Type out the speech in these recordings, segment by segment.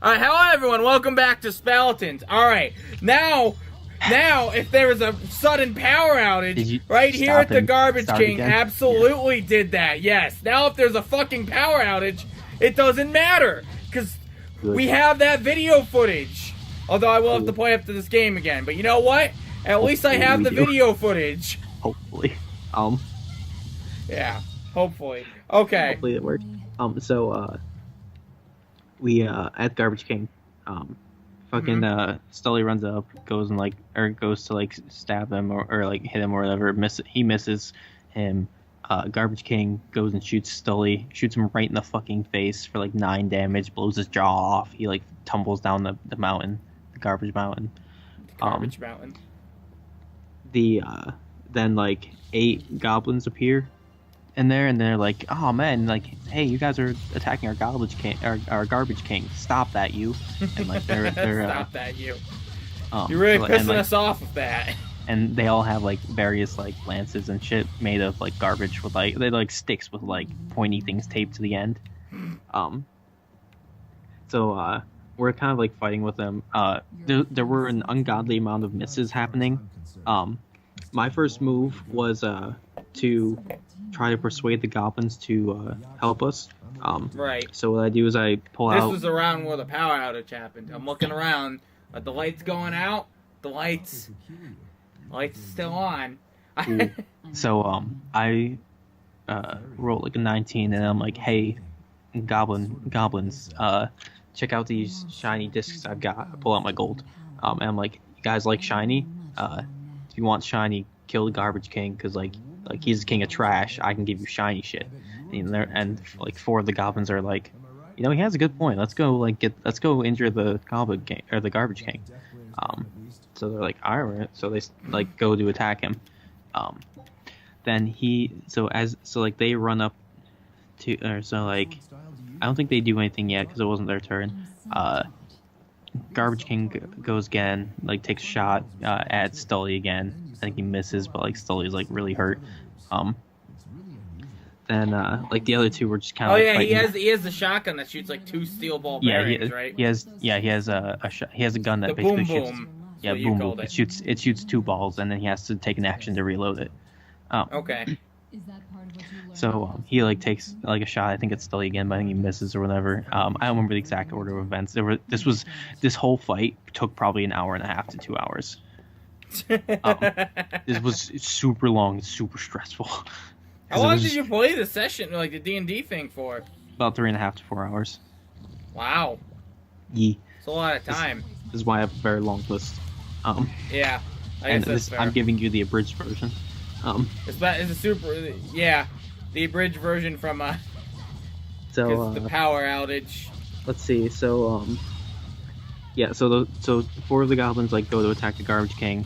All right, hello everyone. Welcome back to Speletons. All right, now, if there is a sudden power outage right here at the Garbage King, absolutely did that. Yes. Now, if there's a fucking power outage, it doesn't matter because we have that video footage. Although I will have to play up to this game again. But you know what? At least I have the video footage. Hopefully. Yeah. Hopefully. Okay. Hopefully it worked. We at Garbage King, Stully runs up, goes to stab him or like hit him or whatever. He misses him. Garbage King goes and shoots Stully, shoots him right in the fucking face for like 9 damage, blows his jaw off. He like tumbles down the mountain, the garbage mountain. Mountain. Then like 8 goblins appear in there, and they're like, "Oh man, like, hey, you guys are attacking our garbage king. Stop that, you!" And like they're stop that, you. You're really pissing us off with that. And they all have like various like lances and shit made of like garbage with like they're like sticks with like pointy things taped to the end. So we're kind of like fighting with them. There were an ungodly amount of misses happening. My first move was to try to persuade the goblins to help us. Right. So what I do is I pull out... This was around where the power outage happened. I'm looking around, but the light's going out. The light's still on. So I roll like a 19, and I'm like, "Hey, goblins, check out these shiny discs I've got." I pull out my gold, and I'm like, "You guys like shiny? If you want shiny, kill the Garbage King, because like he's the king of trash. I can give you shiny shit." And like 4 of the goblins are like, "You know, he has a good point. Let's go injure the Goblin King or the Garbage King." So they're like, "All right." So they like go to attack him. Then they run up to, I don't think they do anything yet because it wasn't their turn. Garbage King goes again, like takes a shot at Stully again. I think he misses, but like Stully's like really hurt. Then like the other 2 were just kind of. Oh yeah, he has the shotgun that shoots like 2 steel ball bearings, right? He has a gun that the basically boom shoots. Boom. Yeah, boom boom. It shoots 2 balls, and then he has to take an action to reload it. Okay. So he like takes like a shot. I think it's Stully again, but I think he misses or whatever. I don't remember the exact order of events. This whole fight took probably an hour and a half to 2 hours. This was super long, super stressful. How long did you play the session, like the D&D thing, for? About 3.5 to 4 hours. Wow. Yeah. It's a lot of time. This is why I have a very long list. Yeah. I'm giving you the abridged version. It's a super, yeah, the abridged version from the power outage. Let's see. So so 4 of the goblins like go to attack the Garbage King.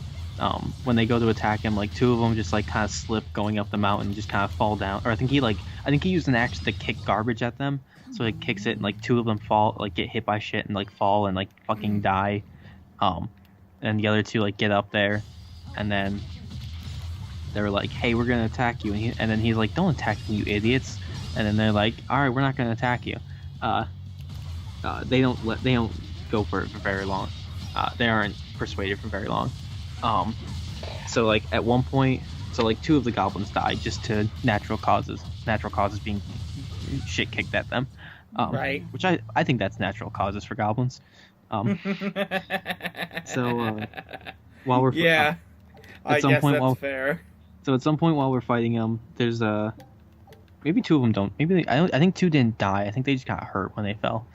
When they go to attack him, like 2 of them just like kind of slip going up the mountain, just kind of fall down. Or I think he used an axe to kick garbage at them. So he kicks it, and like 2 of them fall, like get hit by shit and like fall and like fucking die. And the other 2 like get up there, and then they're like, "Hey, we're gonna attack you," and then he's like, "Don't attack me, you idiots!" And then they're like, "All right, we're not gonna attack you." They don't go for it for very long. They aren't persuaded for very long. So like at one point, so like 2 of the goblins died just to natural causes. Natural causes being shit kicked at them. Right. Which I think that's natural causes for goblins. So while we're I guess that's fair. So at some point while we're fighting them, there's maybe 2 of them don't. Maybe I think 2 didn't die. I think they just got hurt when they fell.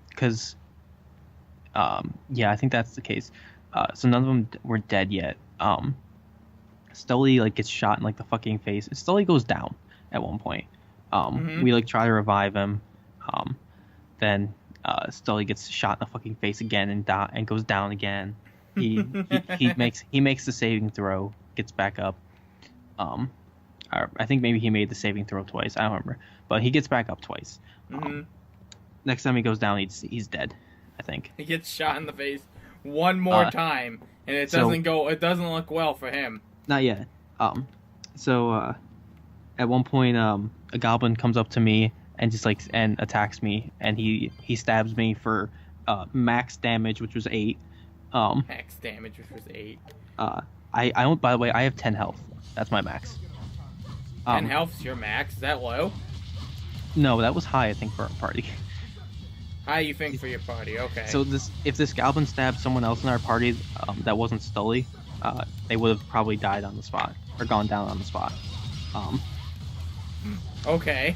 Because I think that's the case. So none of them were dead yet. Stully like gets shot in like the fucking face. Stully goes down at one point. We like try to revive him. Then Stully gets shot in the fucking face again and goes down again. He makes the saving throw, gets back up. I think maybe he made the saving throw twice. I don't remember, but he gets back up twice. Next time he goes down, he's dead. I think he gets shot in the face one more time, and it doesn't look well for him. Not yet. So at one point, a goblin comes up to me and just like and attacks me, and he stabs me for max damage, which was 8. Max damage, which was 8. By the way, I have 10 health. That's my max. 10 health's your max? Is that low? No, that was high, I think, for our party. High, you think, for your party? Okay. So if this goblin stabbed someone else in our party that wasn't Stully, they would have probably died on the spot or gone down on the spot. Okay.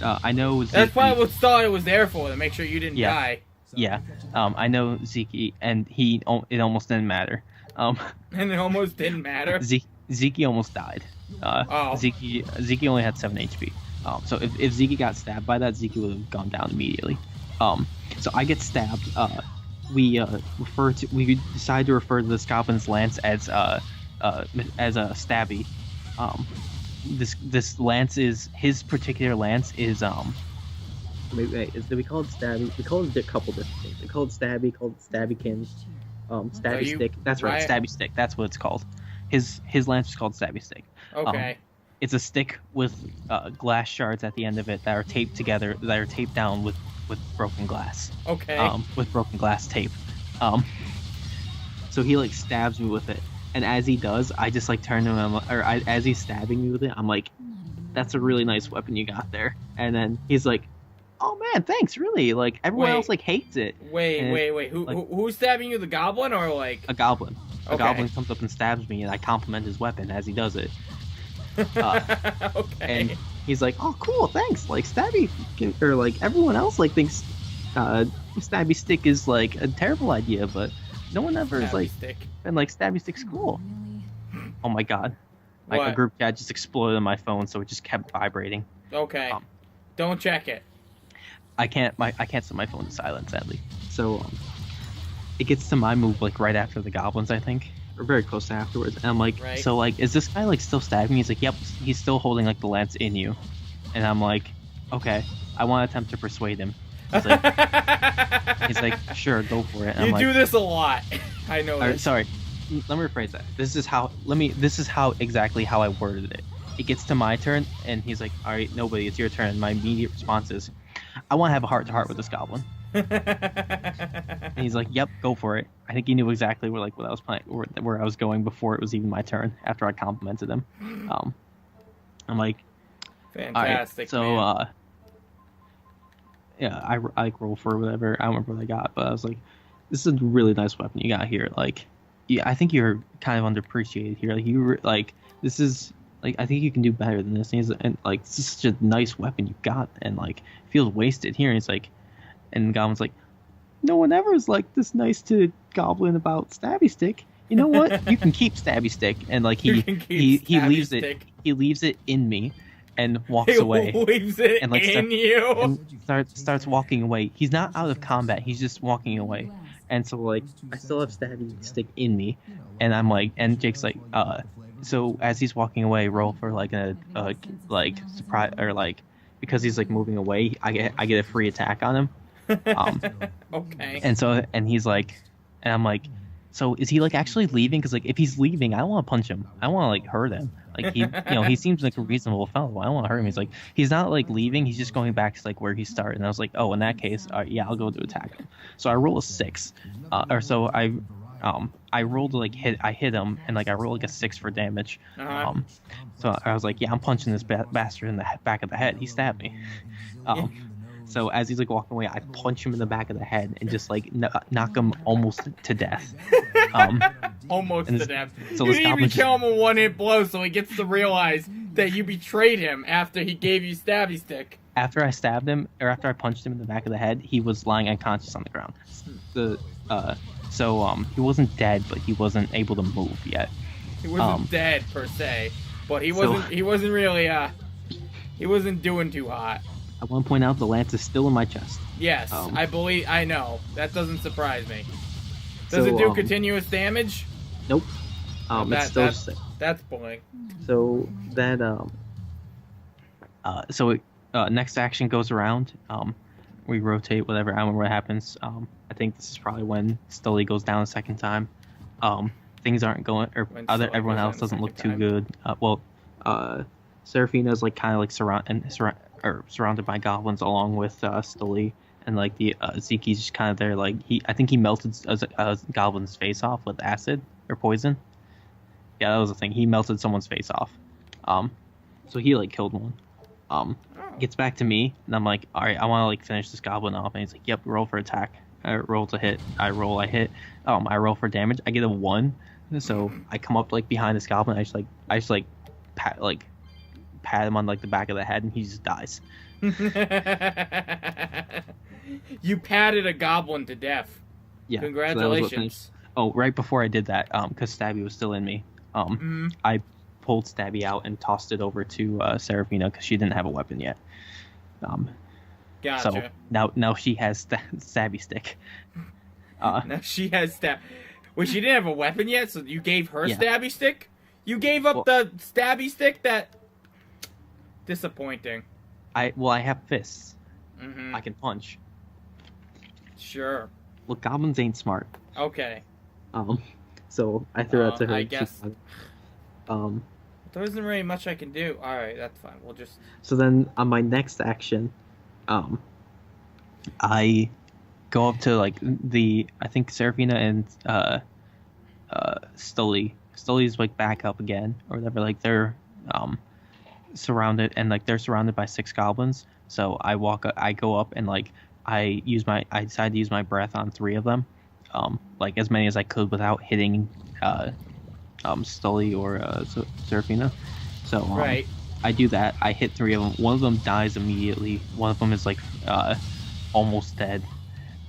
I know Zeke, that's probably what Stully was there for, to make sure you didn't die. Yeah. I know Zeke, and it almost didn't matter. And it almost didn't matter? Zeke almost died. Zeke only had 7 HP. So if Zeke got stabbed by that, Zeke would have gone down immediately. So I get stabbed. We decide to refer to this goblin's lance as a Stabby. This lance is his particular lance is do we call it Stabby? We call it a couple different things. We call it Stabby, called it Stabbykins, Stabby Stick. That's right, Stabby Stick. That's what it's called. His lance is called Stabby Stick. Okay. It's a stick with glass shards at the end of it that are taped together, that are taped down with broken glass. Okay. With broken glass tape. So he like stabs me with it, and as he does, I just like turn to him, as he's stabbing me with it, I'm like, "That's a really nice weapon you got there." And then he's like, "Oh man, thanks, really." Like everyone else like hates it. Wait. Who's stabbing you? The goblin or like a goblin? Okay. A goblin comes up and stabs me, and I compliment his weapon as he does it. Okay. And he's like, "Oh, cool, thanks." Like Stabby, or like everyone else, like thinks Stabby Stick is like a terrible idea, but no one ever is like, and like Stabby Stick's cool. Oh my god, like a group chat just exploded on my phone, so it just kept vibrating. Okay, don't check it. I can't set my phone to silent, sadly. So it gets to my move like right after the goblins, I think. Or very close to afterwards, and I'm like, So like, is this guy like still stabbing me? He's like, yep, he's still holding like the lance in you, and I'm like, okay, I want to attempt to persuade him. He's like, sure, go for it. And you do this a lot. I know. Right, sorry, let me rephrase that. This is exactly how I worded it. It gets to my turn, and he's like, all right, nobody, it's your turn. My immediate response is, I want to have a heart-to-heart with this goblin. And he's like, "Yep, go for it." I think he knew exactly where I was playing, where I was going before it was even my turn. After I complimented him, I'm like, "Fantastic." All right, so, yeah, I like roll for whatever. I don't remember what I got, but I was like, "This is a really nice weapon you got here." Like, yeah, I think you're kind of underappreciated here. Like this is. Like, I think you can do better than this. And like, this is such a nice weapon you got, and like, it feels wasted here. And he's like, and the goblin's like, no one ever is like this nice to Goblin about Stabby Stick. You know what? You can keep Stabby Stick. And like, he leaves it. He leaves it in me, and walks away. Leaves it and, like, in you. And starts walking away. He's not out of combat. He's just walking away. And so like, I still have Stabby Stick in me, and I'm like, and Jake's like, so as he's walking away, roll for like a like surprise, or like, because he's like moving away, I get a free attack on him. Okay. And he's like, and I'm like, so is he like actually leaving? Because like, if he's leaving, I don't want to punch him. I want to like hurt him. Like he seems like a reasonable fellow. I don't want to hurt him. He's like, he's not like leaving. He's just going back to like where he started. And I was like, oh, in that case, yeah, I'll go to attack him. So I roll a 6, I rolled like I hit him, and like I rolled like a 6 for damage. So I was like, yeah, I'm punching this bastard in the back of the head. He stabbed me. So as he's like walking away, I punch him in the back of the head and just like knock him almost to death. Almost to death. So you didn't even kill him a 1-hit blow, so he gets to realize that you betrayed him after he gave you Stabby Stick. After I stabbed him, or after I punched him in the back of the head, he was lying unconscious on the ground. So he wasn't dead, but he wasn't able to move yet. He wasn't dead per se, but he wasn't really he wasn't doing too hot. I want to point out the lance is still in my chest. Yes, I know. That doesn't surprise me. Does it do continuous damage? Nope. It's still sick. That's boring. So that next action goes around. We rotate, whatever. I don't remember what happens. I think this is probably when Stully goes down a second time. Things aren't going, or everyone else doesn't look too good. Seraphina's like kind of like surrounded by goblins along with Stully. and like the Zeke's just kind of there. Like I think he melted a goblin's face off with acid or poison. Yeah, that was the thing. He melted someone's face off. So he like killed one. Gets back to me, and I'm like, all right, I want to like finish this goblin off. And he's like, yep, roll for attack. I roll to hit. I hit. I roll for damage. I get a 1. So I come up like behind this goblin. I just pat him on like the back of the head, and he just dies. You patted a goblin to death. Yeah. Congratulations. So right before I did that, because Stabby was still in me, I pulled Stabby out and tossed it over to Seraphina because she didn't have a weapon yet. Gotcha. So now she has Stabby stick. Now she has Wait, she didn't have a weapon yet, so you gave her Stabby stick? You gave up the Stabby stick? Disappointing. I have fists. Mm-hmm. I can punch. Sure. Look, goblins ain't smart. Okay. So I threw it to her. I guess. There isn't really much I can do. All right, that's fine. We'll just. So then on my next action, I go up to like I think Seraphina and Stully. Stully's like back up again or whatever. Like they're surrounded, and like they're surrounded by 6 goblins. So I go up and like I decided to use my breath on 3 of them, like as many as I could without hitting Stully or Seraphina. So right. I do that. I hit 3 of them. One of them dies immediately. One of them is like almost dead.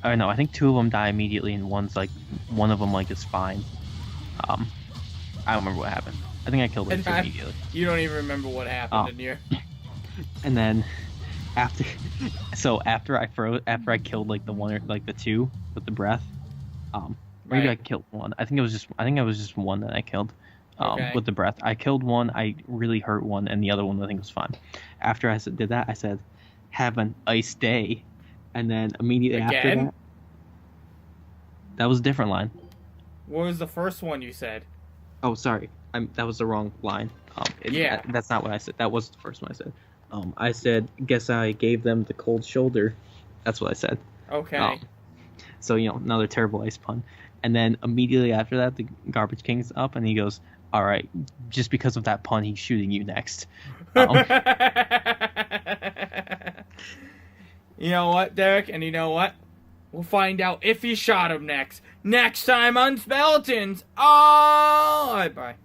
I know. I think 2 of them die immediately, and one of them like is fine. I don't remember what happened. I think I killed it immediately. You don't even remember what happened in here. And then after I killed like the one or like the 2 with the breath. Maybe I killed one. I think it was just one that I killed. With the breath. I killed one, I really hurt one, and the other one I think was fine. After I did that, I said, have an ice day. And then immediately after that... That was a different line. What was the first one you said? Oh, sorry. That was the wrong line. That's not what I said. That was the first one I said. I said, guess I gave them the cold shoulder. That's what I said. Okay. So, another terrible ice pun. And then immediately after that, the Garbage King's up, and he goes, all right, just because of that pun, he's shooting you next. You know what, Derek? And you know what? We'll find out if he shot him next. Next time on Speletons. Oh, bye.